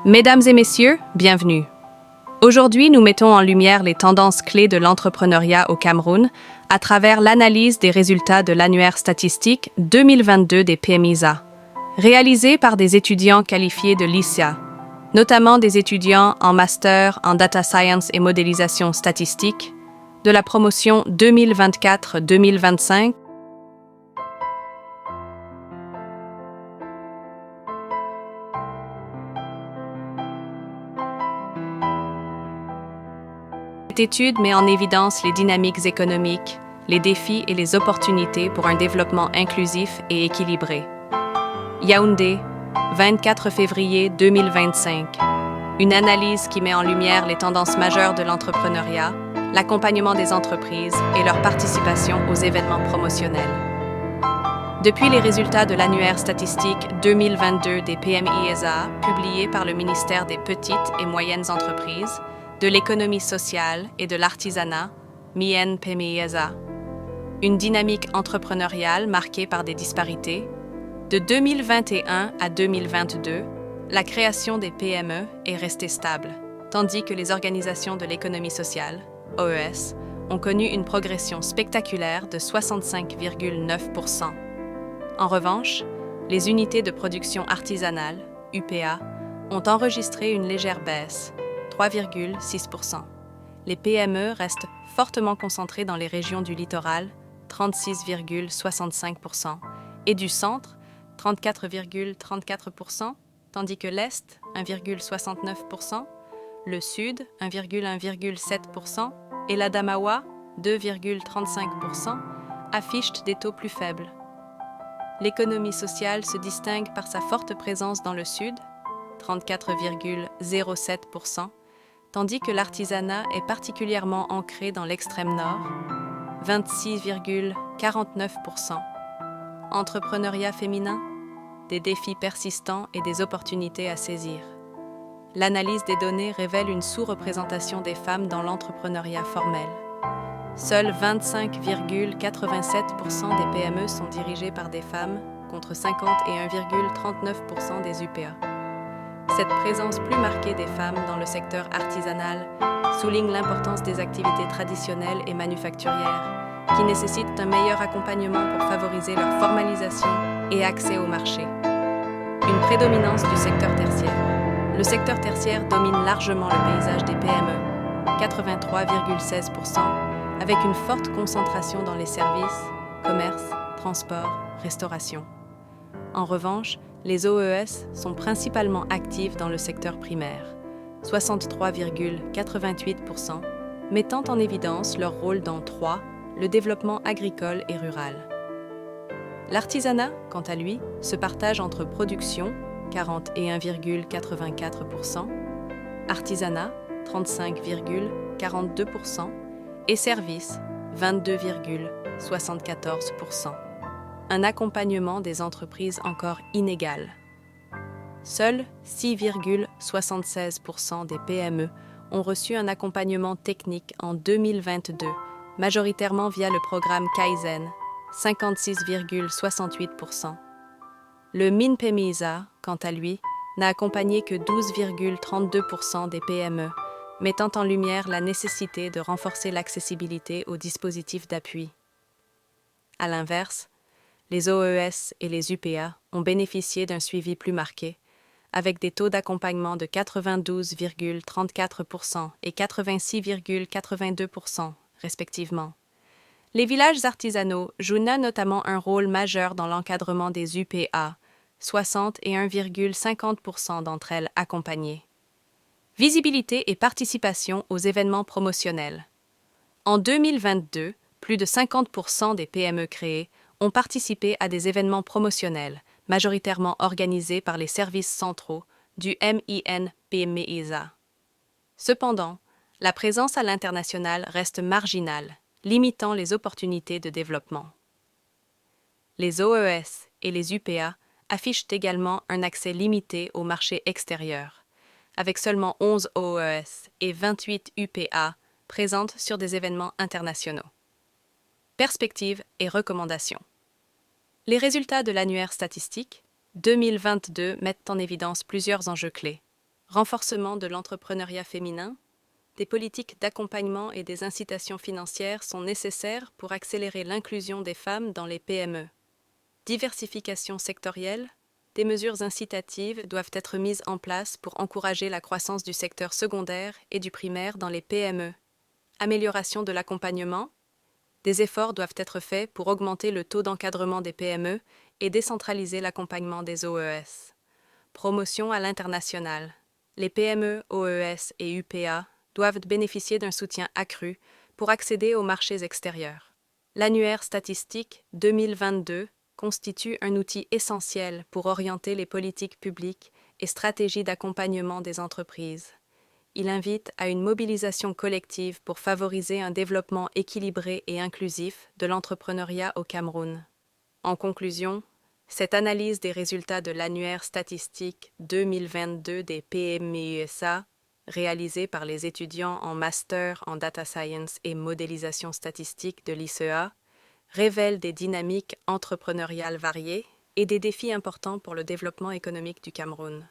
Mesdames et messieurs, bienvenue. Aujourd'hui, nous mettons en lumière les tendances clés de l'entrepreneuriat au Cameroun à travers l'analyse des résultats de l'annuaire statistique 2022 des PMISA, réalisé par des étudiants qualifiés de l'ISIA, notamment des étudiants en master en data science et modélisation statistique, de la promotion 2024-2025. Cette étude met en évidence les dynamiques économiques, les défis et les opportunités pour un développement inclusif et équilibré. Yaoundé, 24 février 2025. Une analyse qui met en lumière les tendances majeures de l'entrepreneuriat, l'accompagnement des entreprises et leur participation aux événements promotionnels. Depuis les résultats de l'annuaire statistique 2022 des PMISA, publiés par le ministère des Petites et Moyennes Entreprises, de l'économie sociale et de l'artisanat, MIEN PMISA, une dynamique entrepreneuriale marquée par des disparités. De 2021 à 2022, la création des PME est restée stable, tandis que les organisations de l'économie sociale, OES, ont connu une progression spectaculaire de 65,9%. En revanche, les unités de production artisanale, UPA, ont enregistré une légère baisse, 3,6%. Les PME restent fortement concentrées dans les régions du littoral, 36,65%, et du centre, 34,34%, tandis que l'Est, 1,69%, le Sud, 1,7%, et l'Adamawa, 2,35%, affichent des taux plus faibles. L'économie sociale se distingue par sa forte présence dans le Sud, 34,07%, tandis que l'artisanat est particulièrement ancré dans l'extrême nord, 26,49%. Entrepreneuriat féminin, des défis persistants et des opportunités à saisir. L'analyse des données révèle une sous-représentation des femmes dans l'entrepreneuriat formel. Seuls 25,87% des PME sont dirigées par des femmes, contre 51,39% des UPA. Cette présence plus marquée des femmes dans le secteur artisanal souligne l'importance des activités traditionnelles et manufacturières, qui nécessitent un meilleur accompagnement pour favoriser leur formalisation et accès au marché. Une prédominance du secteur tertiaire. Le secteur tertiaire domine largement le paysage des PME, 83,16%, avec une forte concentration dans les services, commerce, transport, restauration. En revanche, les OES sont principalement actives dans le secteur primaire, 63,88%, mettant en évidence leur rôle dans 3, le développement agricole et rural. L'artisanat, quant à lui, se partage entre production, 41,84%, artisanat, 35,42%, et services, 22,74%. Un accompagnement des entreprises encore inégal. Seuls 6,76% des PME ont reçu un accompagnement technique en 2022, majoritairement via le programme Kaizen, 56,68%. Le MIN-PMISA, quant à lui, n'a accompagné que 12,32% des PME, mettant en lumière la nécessité de renforcer l'accessibilité aux dispositifs d'appui. À l'inverse, les OES et les UPA ont bénéficié d'un suivi plus marqué, avec des taux d'accompagnement de 92,34% et 86,82%, respectivement. Les villages artisanaux jouent notamment un rôle majeur dans l'encadrement des UPA, 61,50% d'entre elles accompagnées. Visibilité et participation aux événements promotionnels. En 2022, plus de 50% des PME créées ont participé à des événements promotionnels, majoritairement organisés par les services centraux du MIN PMISA. Cependant, la présence à l'international reste marginale, limitant les opportunités de développement. Les OES et les UPA affichent également un accès limité au marché extérieur, avec seulement 11 OES et 28 UPA présentes sur des événements internationaux. Perspectives et recommandations. Les résultats de l'annuaire statistique 2022 mettent en évidence plusieurs enjeux clés. Renforcement de l'entrepreneuriat féminin. Des politiques d'accompagnement et des incitations financières sont nécessaires pour accélérer l'inclusion des femmes dans les PME. Diversification sectorielle. Des mesures incitatives doivent être mises en place pour encourager la croissance du secteur secondaire et du primaire dans les PME. Amélioration de l'accompagnement. Des efforts doivent être faits pour augmenter le taux d'encadrement des PME et décentraliser l'accompagnement des OES. Promotion à l'international. Les PME, OES et UPA doivent bénéficier d'un soutien accru pour accéder aux marchés extérieurs. L'annuaire statistique 2022 constitue un outil essentiel pour orienter les politiques publiques et stratégies d'accompagnement des entreprises. Il invite à une mobilisation collective pour favoriser un développement équilibré et inclusif de l'entrepreneuriat au Cameroun. En conclusion, cette analyse des résultats de l'annuaire statistique 2022 des PME-USA, réalisée par les étudiants en master en data science et modélisation statistique de l'ICEA, révèle des dynamiques entrepreneuriales variées et des défis importants pour le développement économique du Cameroun.